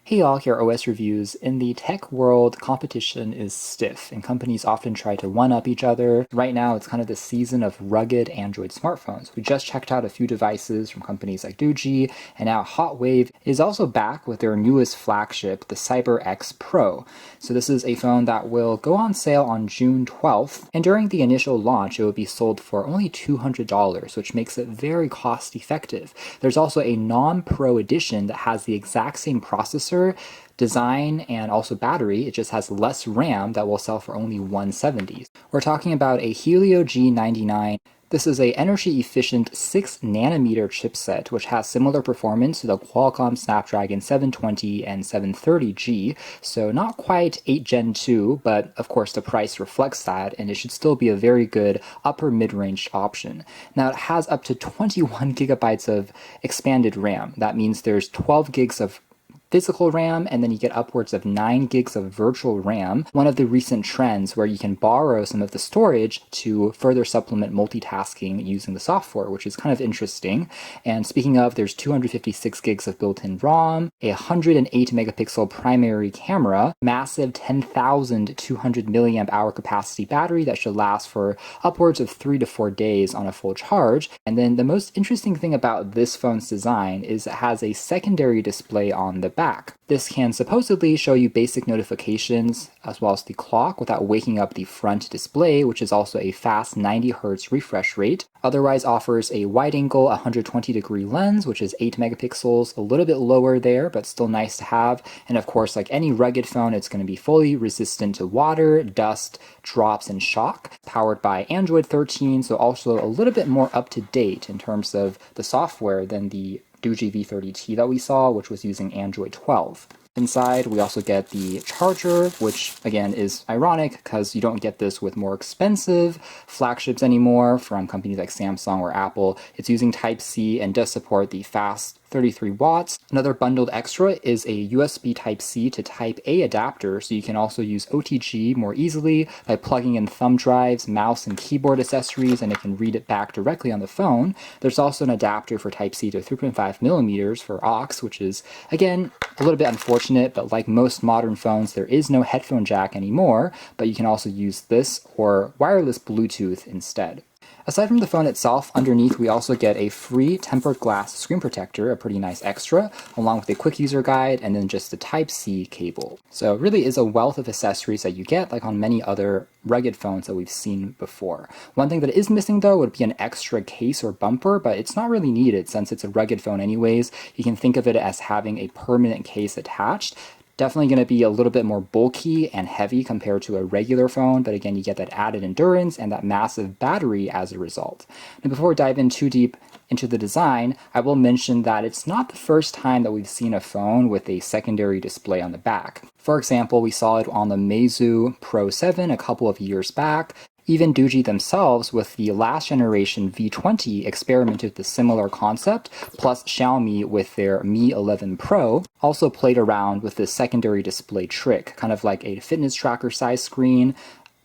Hey all, here are OS reviews. In the tech world, competition is stiff, and companies often try to one-up each other. Right now, it's kind of the season of rugged Android smartphones. We just checked out a few devices from companies like Doogee, and now HOTWAV is also back with their newest flagship, the Cyber X Pro. So this is a phone that will go on sale on June 12th, and during the initial launch, it will be sold for only $200, which makes it very cost-effective. There's also a non-Pro edition that has the exact same processor, design, and also battery. It just has less RAM that will sell for only $170. We're talking about a Helio G99. This is a energy-efficient 6nm chipset, which has similar performance to the Qualcomm Snapdragon 720 and 730G, so not quite 8 Gen 2, but of course the price reflects that, and it should still be a very good upper mid-range option. Now it has up to 21 gigabytes of expanded RAM. That means there's 12 gigs of physical RAM, and then you get upwards of 9 gigs of virtual RAM, one of the recent trends where you can borrow some of the storage to further supplement multitasking using the software, which is kind of interesting. And speaking of, there's 256 gigs of built-in ROM, a 108 megapixel primary camera, massive 10,200 milliamp hour capacity battery that should last for upwards of 3 to 4 days on a full charge. And then the most interesting thing about this phone's design is it has a secondary display on the back. This can supposedly show you basic notifications as well as the clock without waking up the front display, which is also a fast 90 Hz refresh rate. Otherwise offers a wide-angle 120-degree lens, which is 8 megapixels, a little bit lower there, but still nice to have. And of course, like any rugged phone, it's going to be fully resistant to water, dust, drops, and shock. Powered by Android 13, so also a little bit more up-to-date in terms of the software than the Doogee V30T that we saw, which was using Android 12. Inside, we also get the charger, which again is ironic because you don't get this with more expensive flagships anymore from companies like Samsung or Apple. It's using Type-C and does support the fast 33 watts. Another bundled extra is a USB Type-C to Type-A adapter, so you can also use OTG more easily by plugging in thumb drives, mouse, and keyboard accessories, and it can read it back directly on the phone. There's also an adapter for Type-C to 3.5 millimeters for aux, which is, again, a little bit unfortunate, but like most modern phones, there is no headphone jack anymore, but you can also use this or wireless Bluetooth instead. Aside from the phone itself, underneath we also get a free tempered glass screen protector, a pretty nice extra, along with a quick user guide and then just the Type-C cable. So it really is a wealth of accessories that you get like on many other rugged phones that we've seen before. One thing that is missing though would be an extra case or bumper, but it's not really needed since it's a rugged phone anyways. You can think of it as having a permanent case attached. Definitely going to be a little bit more bulky and heavy compared to a regular phone, but again, you get that added endurance and that massive battery as a result. Now, before we dive in too deep into the design, I will mention that it's not the first time that we've seen a phone with a secondary display on the back. For example, we saw it on the Meizu Pro 7 a couple of years back. Even Doogee themselves, with the last generation V20, experimented with a similar concept, plus Xiaomi with their Mi 11 Pro also played around with this secondary display trick, kind of like a fitness tracker size screen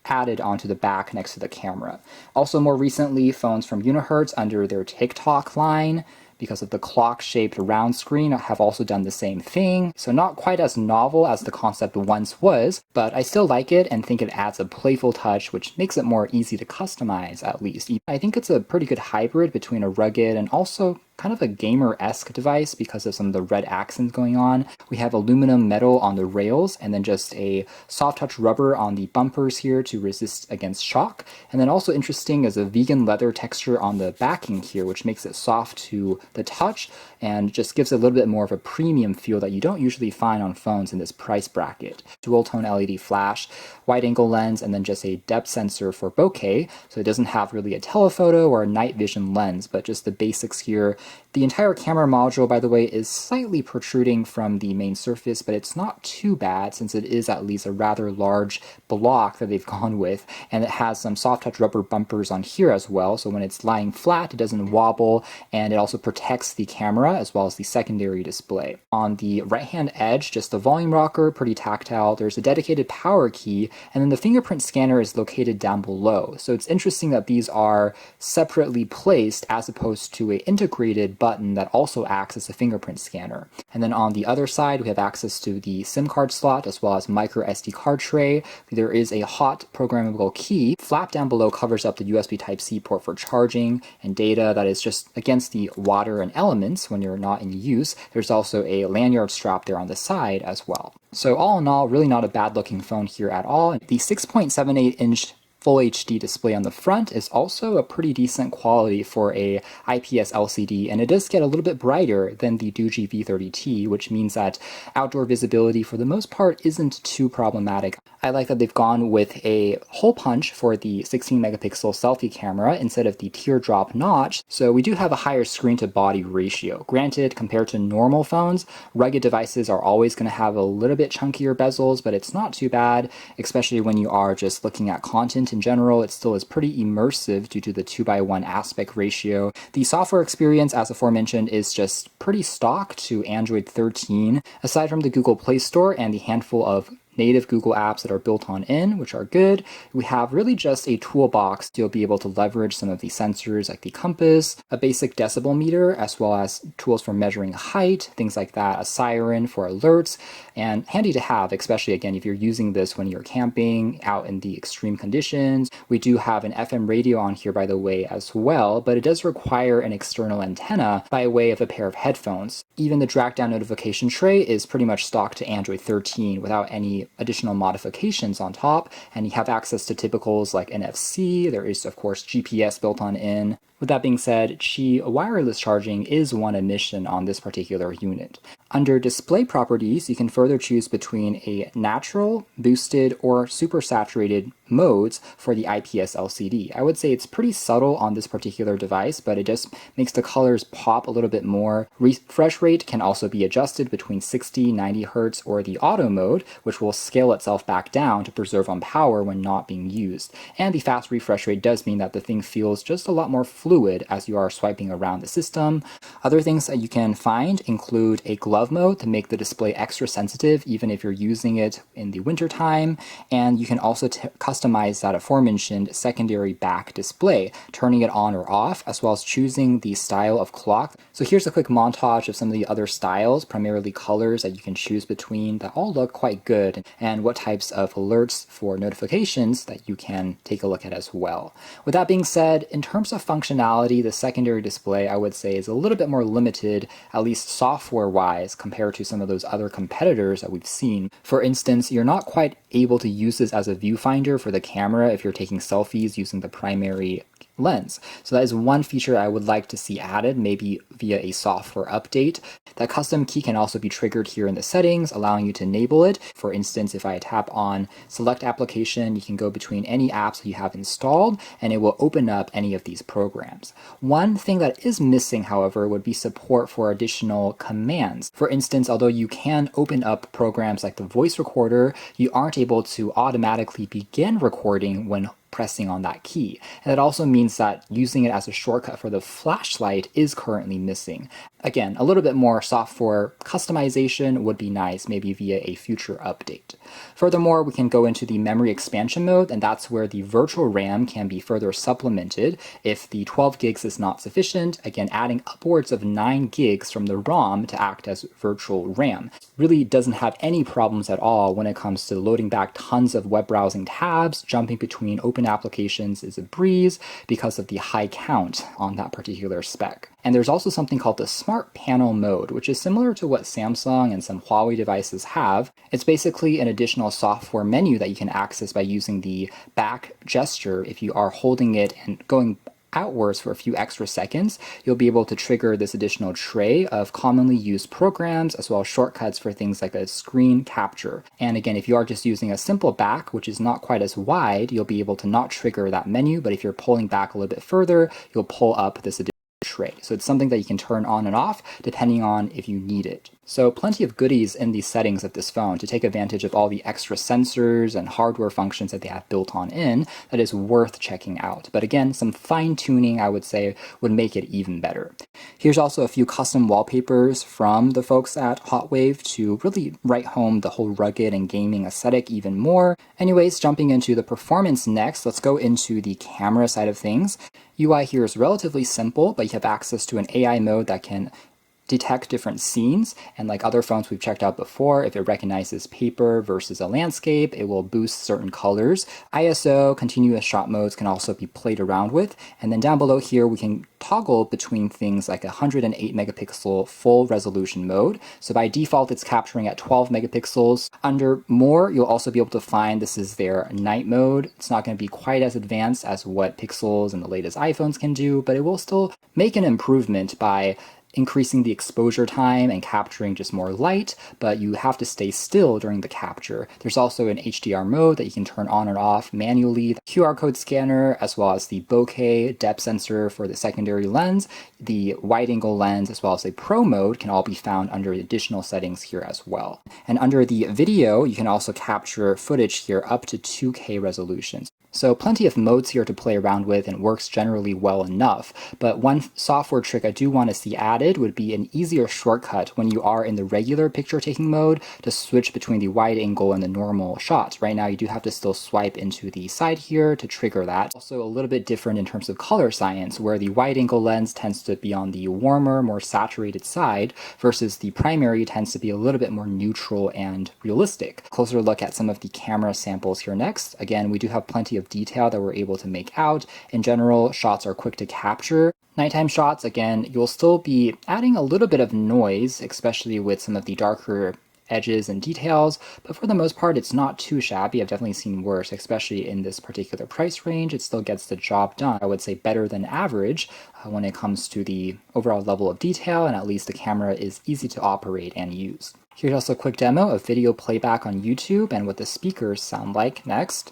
added onto the back next to the camera. Also more recently, phones from Hertz under their TikTok line, because of the clock-shaped round screen, have also done the same thing. So not quite as novel as the concept once was, but I still like it and think it adds a playful touch, which makes it more easy to customize at least. I think it's a pretty good hybrid between a rugged and also kind of a gamer-esque device because of some of the red accents going on. We have aluminum metal on the rails and then just a soft touch rubber on the bumpers here to resist against shock. And then also interesting is a vegan leather texture on the backing here, which makes it soft to the touch and just gives it a little bit more of a premium feel that you don't usually find on phones in this price bracket. Dual tone LED flash, wide angle lens, and then just a depth sensor for bokeh, so it doesn't have really a telephoto or a night vision lens, but just the basics here. The entire camera module, by the way, is slightly protruding from the main surface, but it's not too bad since it is at least a rather large block that they've gone with, and it has some soft touch rubber bumpers on here as well, so when it's lying flat, it doesn't wobble, and it also protects the camera as well as the secondary display. On the right-hand edge, just the volume rocker, pretty tactile. There's a dedicated power key, and then the fingerprint scanner is located down below. So it's interesting that these are separately placed as opposed to an integrated button that also acts as a fingerprint scanner. And then on the other side, we have access to the SIM card slot as well as micro SD card tray. There is a hot programmable key. Flap down below covers up the USB Type-C port for charging and data that is just against the water and elements when you're not in use. There's also a lanyard strap there on the side as well. So all in all, really not a bad looking phone here at all. The 6.78-inch Full HD display on the front is also a pretty decent quality for a IPS LCD, and it does get a little bit brighter than the Doogee V30T, which means that outdoor visibility for the most part isn't too problematic. I like that they've gone with a hole punch for the 16 megapixel selfie camera instead of the teardrop notch, so we do have a higher screen to body ratio. Granted, compared to normal phones, rugged devices are always going to have a little bit chunkier bezels, but it's not too bad, especially when you are just looking at content in general. It still is pretty immersive due to the 2:1 aspect ratio. The software experience, as aforementioned, is just pretty stock to Android 13. Aside from the Google Play Store and the handful of native Google apps that are built on in, which are good, we have really just a toolbox. You'll be able to leverage some of the sensors like the compass, a basic decibel meter, as well as tools for measuring height, things like that, a siren for alerts, and handy to have, especially again if you're using this when you're camping out in the extreme conditions. We do have an FM radio on here, by the way, as well, but it does require an external antenna by way of a pair of headphones. Even the drag down notification tray is pretty much stock to Android 13 without any additional modifications on top, and you have access to typicals like NFC. There is of course GPS built on in. With that being said, Qi wireless charging is one emission on this particular unit. Under display properties, you can further choose between a natural, boosted, or super saturated modes for the IPS LCD. I would say it's pretty subtle on this particular device, but it just makes the colors pop a little bit more. Refresh rate can also be adjusted between 60, 90 Hz or the auto mode, which will scale itself back down to preserve on power when not being used. And the fast refresh rate does mean that the thing feels just a lot more fluid as you are swiping around the system. Other things that you can find include a glove mode to make the display extra sensitive even if you're using it in the winter time, and you can also customize that aforementioned secondary back display, turning it on or off, as well as choosing the style of clock. So here's a quick montage of some of the other styles, primarily colors that you can choose between, that all look quite good, and what types of alerts for notifications that you can take a look at as well. With that being said, in terms of functionality, the secondary display I would say is a little bit more limited, at least software-wise, compared to some of those other competitors that we've seen. For instance, you're not quite able to use this as a viewfinder for the camera if you're taking selfies using the primary lens. So that is one feature I would like to see added, maybe via a software update. That custom key can also be triggered here in the settings, allowing you to enable it. For instance, if I tap on select application, you can go between any apps that you have installed and it will open up any of these programs. One thing that is missing, however, would be support for additional commands. For instance, although you can open up programs like the voice recorder, you aren't able to automatically begin recording when pressing on that key. And that also means that using it as a shortcut for the flashlight is currently missing. Again, a little bit more software customization would be nice, maybe via a future update. Furthermore, we can go into the memory expansion mode, and that's where the virtual RAM can be further supplemented if the 12 gigs is not sufficient, again adding upwards of 9 gigs from the ROM to act as virtual RAM. Really doesn't have any problems at all when it comes to loading back tons of web browsing tabs. Jumping between open applications is a breeze because of the high count on that particular spec. And there's also something called the Smart Panel mode, which is similar to what Samsung and some Huawei devices have. It's basically an additional software menu that you can access by using the back gesture. If you are holding it and going outwards for a few extra seconds, you'll be able to trigger this additional tray of commonly used programs as well as shortcuts for things like a screen capture. And again, if you are just using a simple back, which is not quite as wide, you'll be able to not trigger that menu, but if you're pulling back a little bit further, you'll pull up this additional tray. So it's something that you can turn on and off depending on if you need it. So plenty of goodies in the settings of this phone to take advantage of all the extra sensors and hardware functions that they have built on in that is worth checking out. But again, some fine tuning I would say would make it even better. Here's also a few custom wallpapers from the folks at HOTWAV to really write home the whole rugged and gaming aesthetic even more. Anyways, jumping into the performance next, let's go into the camera side of things. UI here is relatively simple, but you have access to an AI mode that can detect different scenes, and like other phones we've checked out before, if it recognizes paper versus a landscape, it will boost certain colors. ISO, continuous shot modes can also be played around with, and then down below here we can toggle between things like 108 megapixel full resolution mode. So by default it's capturing at 12 megapixels. Under more, you'll also be able to find this is their night mode. It's not going to be quite as advanced as what Pixels and the latest iPhones can do, but it will still make an improvement by increasing the exposure time and capturing just more light, but you have to stay still during the capture. There's also an HDR mode that you can turn on and off manually, the QR code scanner, as well as the bokeh depth sensor for the secondary lens, the wide angle lens, as well as a pro mode can all be found under additional settings here as well. And under the video, you can also capture footage here up to 2K resolutions. So plenty of modes here to play around with, and works generally well enough. But one software trick I do want to see added would be an easier shortcut when you are in the regular picture taking mode to switch between the wide angle and the normal shots. Right now you do have to still swipe into the side here to trigger that. Also a little bit different in terms of color science, where the wide angle lens tends to be on the warmer, more saturated side, versus the primary tends to be a little bit more neutral and realistic. Closer look at some of the camera samples here next. Again, we do have plenty of detail that we're able to make out. In general, shots are quick to capture. Nighttime shots, again, you'll still be adding a little bit of noise, especially with some of the darker edges and details, but for the most part it's not too shabby. I've definitely seen worse, especially in this particular price range. It still gets the job done. I would say better than average when it comes to the overall level of detail, and at least the camera is easy to operate and use. Here's also a quick demo of video playback on YouTube and what the speakers sound like next.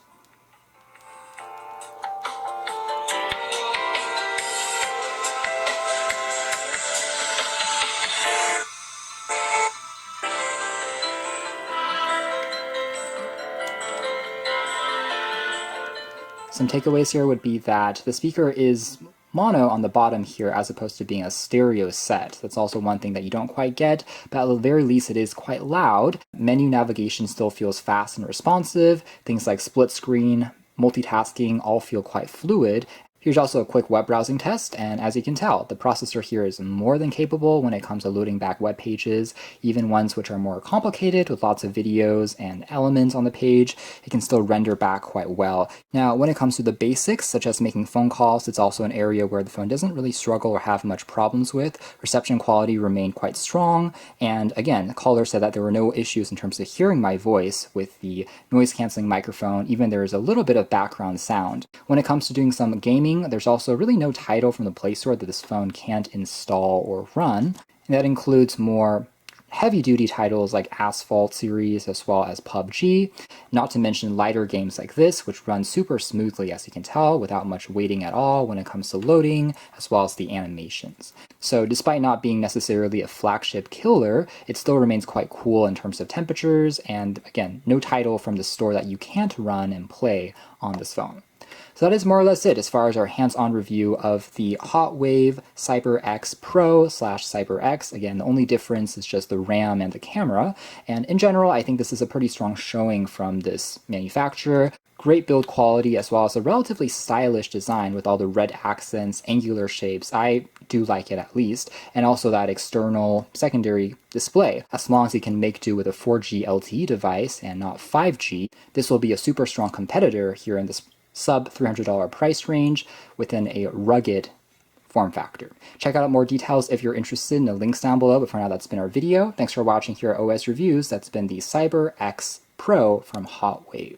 Some takeaways here would be that the speaker is mono on the bottom here as opposed to being a stereo set. That's also one thing that you don't quite get, but at the very least it is quite loud. Menu navigation still feels fast and responsive. Things like split screen, multitasking all feel quite fluid. Here's also a quick web browsing test, and as you can tell, the processor here is more than capable when it comes to loading back web pages, even ones which are more complicated with lots of videos and elements on the page. It can still render back quite well. Now, when it comes to the basics, such as making phone calls, it's also an area where the phone doesn't really struggle or have much problems with. Reception quality remained quite strong, and again, the caller said that there were no issues in terms of hearing my voice with the noise-canceling microphone, even there is a little bit of background sound. When it comes to doing some gaming, there's also really no title from the Play Store that this phone can't install or run, and that includes more heavy-duty titles like Asphalt series as well as PUBG, not to mention lighter games like this, which run super smoothly, as you can tell, without much waiting at all when it comes to loading, as well as the animations. So despite not being necessarily a flagship killer, it still remains quite cool in terms of temperatures, and again, no title from the store that you can't run and play on this phone. So that is more or less it as far as our hands-on review of the HOTWAV CyberX Pro / CyberX. Again, the only difference is just the RAM and the camera. And in general, I think this is a pretty strong showing from this manufacturer. Great build quality as well as a relatively stylish design with all the red accents, angular shapes. I do like it at least. And also that external secondary display. As long as you can make do with a 4G LTE device and not 5G, this will be a super strong competitor here in this sub $300 price range within a rugged form factor. Check out more details if you're interested in the links down below, but for now that's been our video. Thanks for watching here at OS Reviews. That's been the CyberX Pro from HOTWAV.